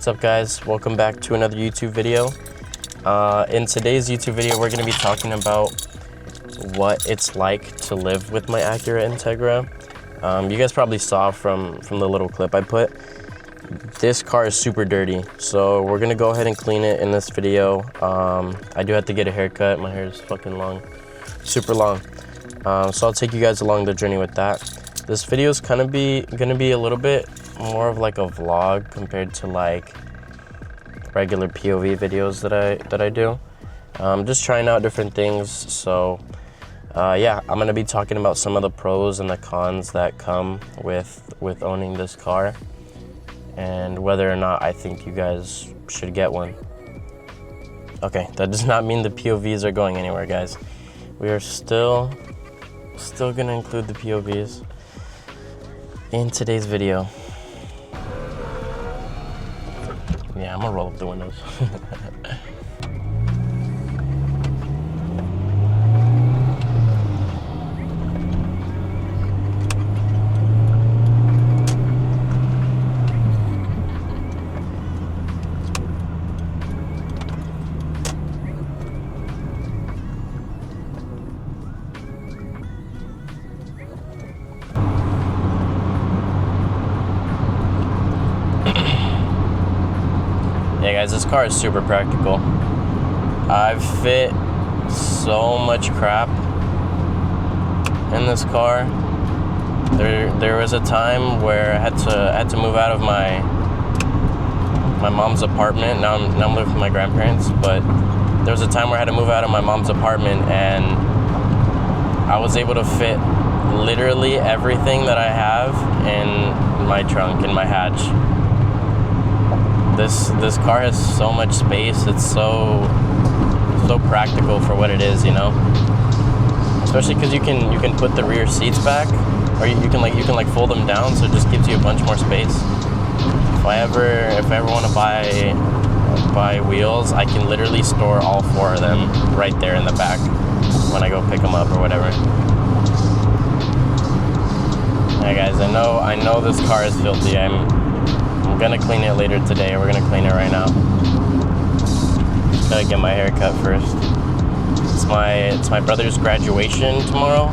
What's up, guys? Welcome back to another YouTube video. In today's YouTube video, we're going to be talking about what it's like to live with my ACURA Integra. You guys probably saw from the little clip I put. This car is super dirty, so we're going to go ahead and clean it in this video. I do have to get a haircut. My hair is fucking long, super long. So I'll take you guys along the journey with that. This video is kind of going to be a little bit more of like a vlog compared to like regular POV videos that I do. Just trying out different things. So yeah, I'm gonna be talking about some of the pros and the cons that come with owning this car, and whether or not I think you guys should get one. Okay, that does not mean the POVs are going anywhere, guys. We are still gonna include the POVs in today's video. Yeah, I'm gonna roll up the windows. Yeah, guys, this car is super practical. I've fit so much crap in this car. There was a time where I had to move out of my mom's apartment. Now I'm living with my grandparents, but there was a time where I had to move out of my mom's apartment, and I was able to fit literally everything that I have in my trunk, in my hatch. This car has so much space. It's so practical for what it is, you know. Especially because you can put the rear seats back, or you can like fold them down, so it just gives you a bunch more space. If I ever want to buy wheels, I can literally store all 4 of them right there in the back when I go pick them up or whatever. Yeah, guys, I know this car is filthy. I'm gonna clean it later today. We're gonna clean it right now. Gotta get my hair cut first. It's my brother's graduation tomorrow.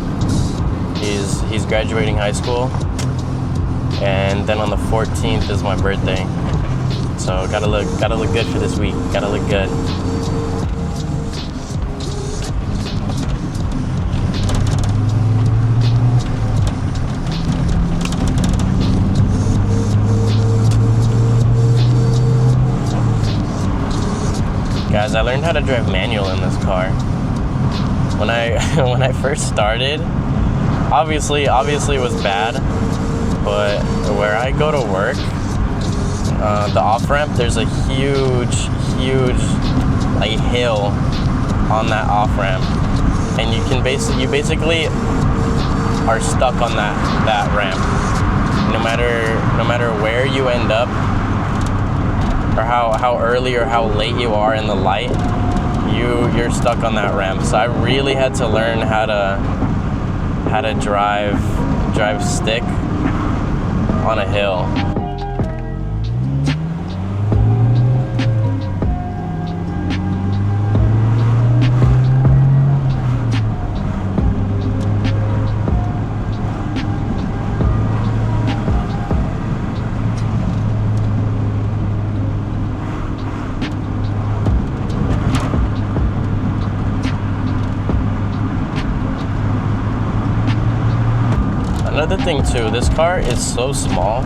He's graduating high school, and then on the 14th is my birthday. So gotta look good for this week. Gotta look good. Guys, I learned how to drive manual in this car. When I first started, obviously it was bad, but where I go to work, the off-ramp, there's a huge like hill on that off-ramp, and you basically are stuck on that ramp. No matter where you end up, or how early or how late you are in the light, you're stuck on that ramp. So I really had to learn how to drive stick on a hill. Another thing too, this car is so small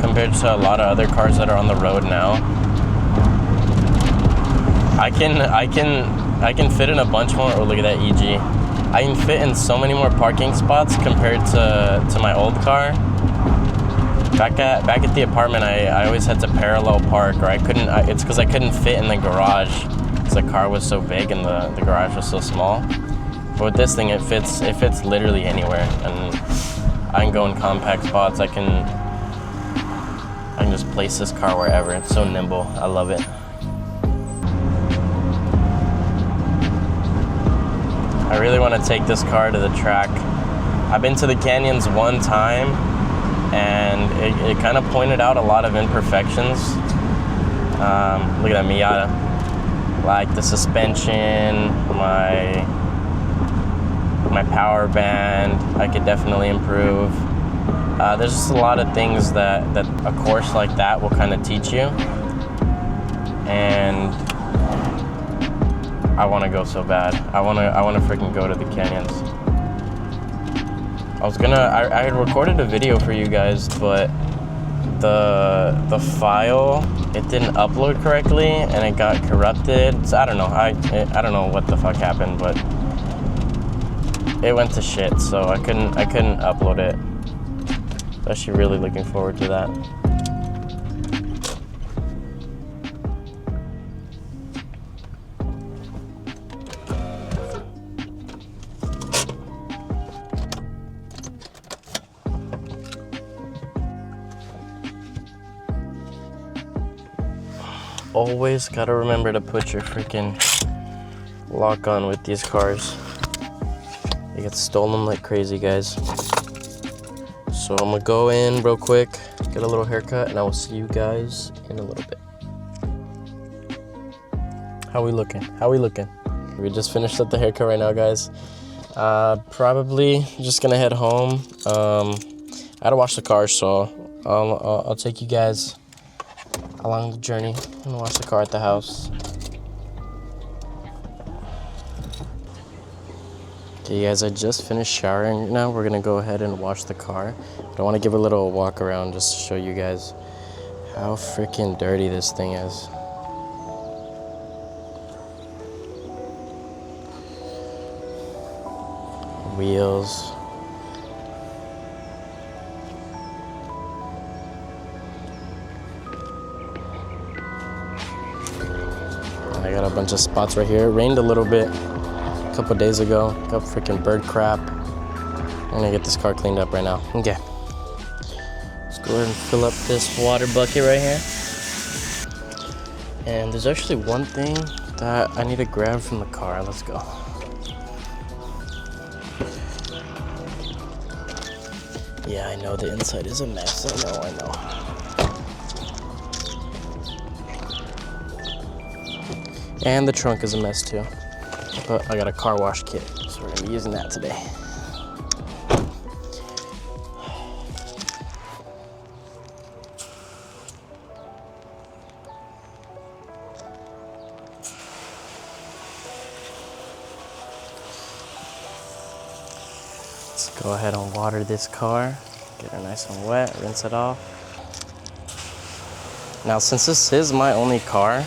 compared to a lot of other cars that are on the road now. I can fit in a bunch more. Oh, look at that EG. I can fit in so many more parking spots compared to my old car. Back at the apartment, I always had to parallel park, or I couldn't. It's because I couldn't fit in the garage because the car was so big and the garage was so small. But with this thing, it fits literally anywhere, and I can go in compact spots. I can just place this car wherever. It's so nimble. I love it. I really want to take this car to the track. I've been to the canyons one time, and it kind of pointed out a lot of imperfections. Look at that Miata. Like the suspension, my power band, I could definitely improve. There's just a lot of things that a course like that will kind of teach you. And I want to go so bad. I want to freaking go to the canyons. I had recorded a video for you guys, but the file, it didn't upload correctly and it got corrupted. So I don't know. I don't know what the fuck happened, but it went to shit. So I couldn't upload it. So actually really looking forward to that. Always gotta remember to put your freaking lock on with these cars. They get stolen like crazy, guys. So I'm gonna go in real quick, get a little haircut, and I will see you guys in a little bit. How we looking? We just finished up the haircut right now, guys. Probably just gonna head home. I had to wash the car, so I'll take you guys along the journey and wash the car at the house. Okay, guys, I just finished showering. Now we're gonna go ahead and wash the car. But I want to give a little walk around just to show you guys how freaking dirty this thing is. Wheels. I got a bunch of spots right here. It rained a little bit a couple days ago. Got freaking bird crap. I'm gonna get this car cleaned up right now. Okay. Let's go ahead and fill up this water bucket right here. And there's actually one thing that I need to grab from the car. Let's go. Yeah, I know the inside is a mess. I know. And the trunk is a mess too. But I got a car wash kit, so we're gonna be using that today. Let's go ahead and water this car, get her nice and wet, rinse it off. Now, since this is my only car,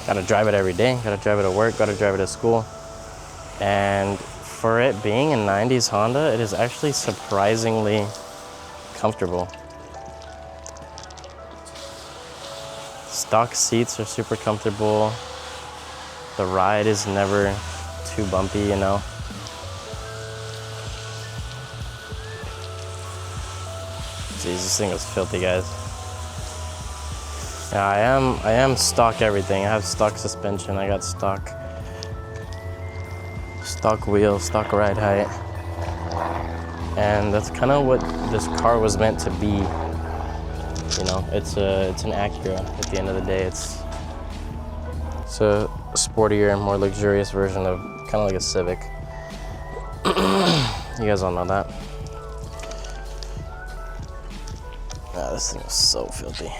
gotta drive it every day, gotta drive it to work, gotta drive it to school. And for it being a 90s Honda, it is actually surprisingly comfortable. Stock seats are super comfortable. The ride is never too bumpy, you know. Jeez, this thing is filthy, guys. Yeah, I am stock everything. I have stock suspension. I got stock wheels, stock ride height, and that's kind of what this car was meant to be. You know, it's an Acura. At the end of the day, it's a sportier, more luxurious version of kind of like a Civic. You guys all know that. Ah, this thing is so filthy.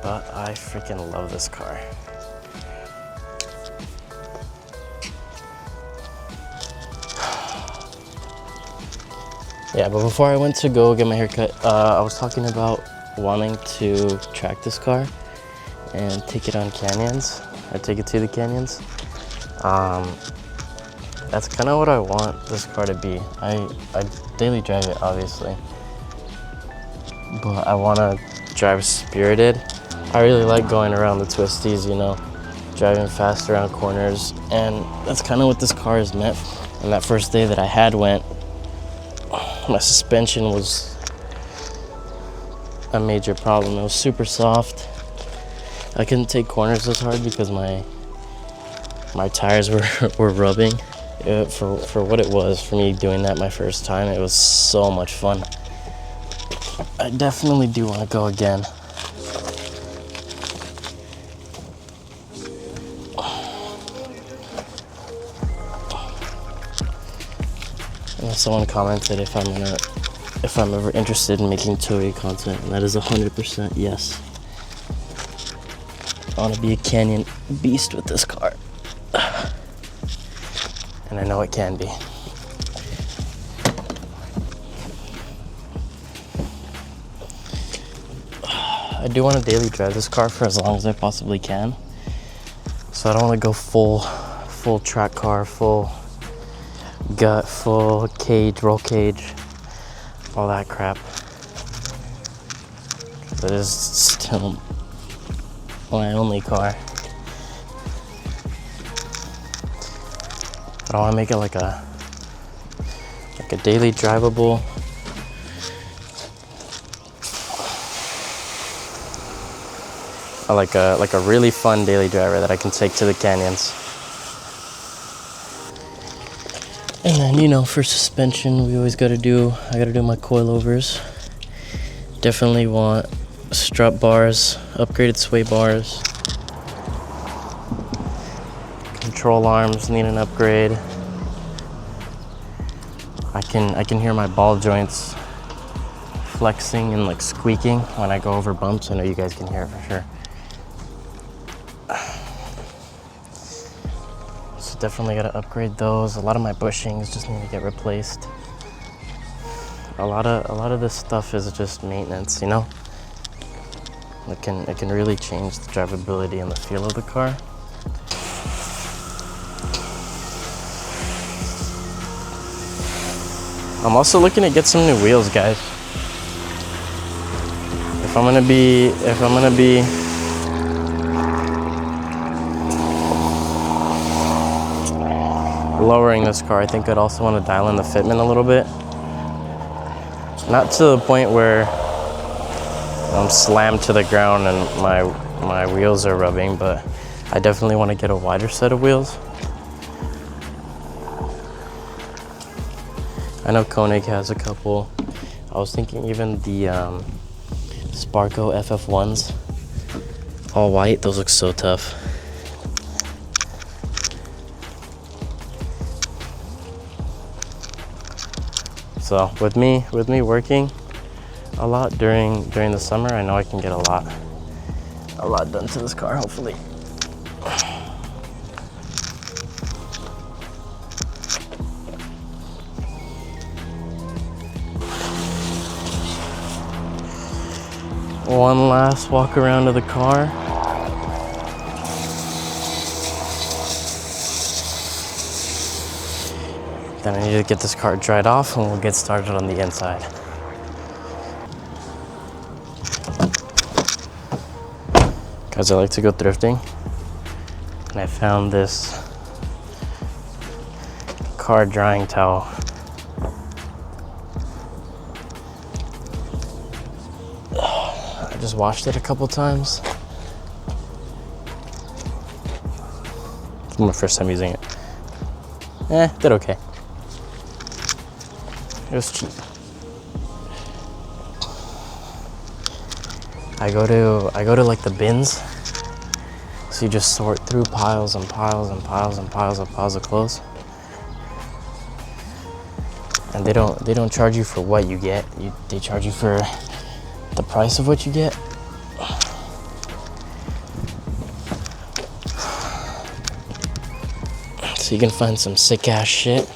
But I freaking love this car. Yeah, but before I went to go get my haircut, I was talking about wanting to track this car and take it on canyons, or take it to the canyons. That's kind of what I want this car to be. I daily drive it, obviously, but I want to drive spirited. I really like going around the twisties, you know, driving fast around corners, and that's kind of what this car is meant. And that first day that I had went, my suspension was a major problem. It was super soft. I couldn't take corners as hard because my tires were rubbing. For what it was, for me doing that my first time, it was so much fun. I definitely do want to go again. And someone commented if I'm ever interested in making Touge content, and that is 100% yes. I want to be a canyon beast with this car. And I know it can be. I do want to daily drive this car for as long as I possibly can. So I don't want to go full track car, full gut, full cage, roll cage, all that crap. That is still my only car. But I want to make it like a daily drivable, like a really fun daily driver that I can take to the canyons. And then, you know, for suspension, I gotta do my coilovers. Definitely want strut bars, upgraded sway bars. Control arms need an upgrade. I can hear my ball joints flexing and like squeaking when I go over bumps. I know you guys can hear it for sure. So definitely gotta upgrade those. A lot of my bushings just need to get replaced. A lot of this stuff is just maintenance, you know. It can really change the drivability and the feel of the car. I'm also looking to get some new wheels, guys. If I'm gonna be lowering this car, I think I'd also want to dial in the fitment a little bit. Not to the point where I'm slammed to the ground and my wheels are rubbing, but I definitely want to get a wider set of wheels. I know Koenig has a couple. I was thinking even the Sparco FF1s, all white, those look so tough. So with me working a lot during the summer, I know I can get a lot done to this car, hopefully. One last walk around of the car. Then I need to get this car dried off and we'll get started on the inside. Guys, I like to go thrifting, and I found this car drying towel. I just washed it a couple times. It's my first time using it. Did okay. It was cheap. I go to like the bins. So you just sort through piles and piles and piles and piles and piles of clothes. And they don't charge you for what you get. They charge you for the price of what you get. So you can find some sick ass shit,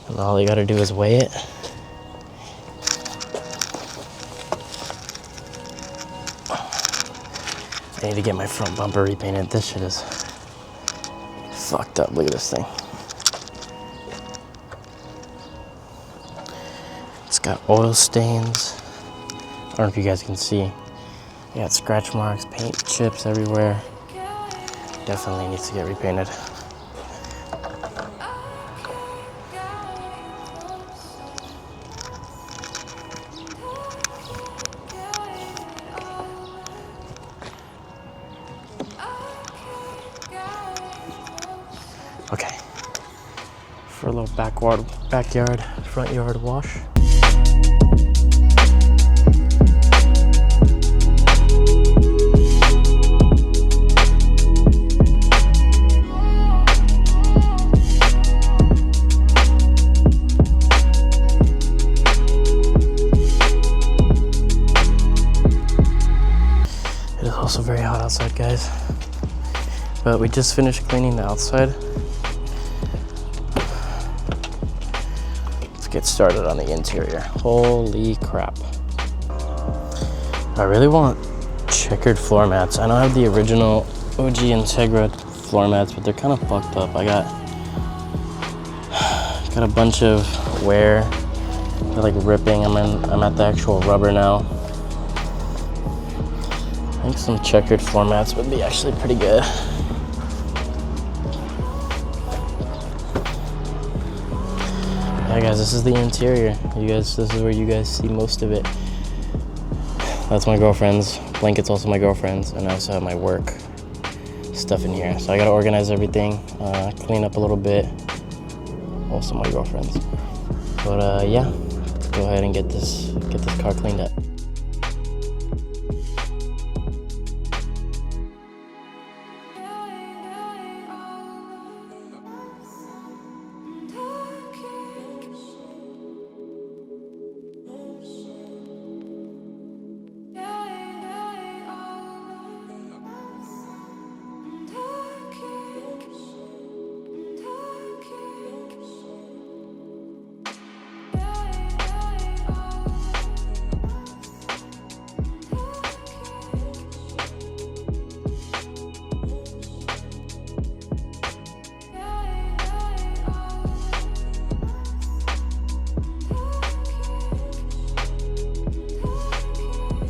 and all you gotta do is weigh it, I need to get my front bumper repainted. This shit is fucked up. Look at this thing. It's got oil stains. I don't know if you guys can see. You got scratch marks, paint chips everywhere. Definitely needs to get repainted. Okay, for a little backyard, front yard wash. It is also very hot outside, guys. But we just finished cleaning the outside. Let's get started on the interior. Holy crap. I really want checkered floor mats. I know I have the original OG Integra floor mats, but they're kind of fucked up. I got a bunch of wear. They're like ripping. I'm at the actual rubber now. I think some checkered floor mats would be actually pretty good. Yeah, guys, this is the interior. This is where you guys see most of it. That's my girlfriend's. Blanket's also my girlfriend's, and I also have my work stuff in here. So I gotta organize everything, clean up a little bit. Also my girlfriend's. But yeah, let's go ahead and get this car cleaned up.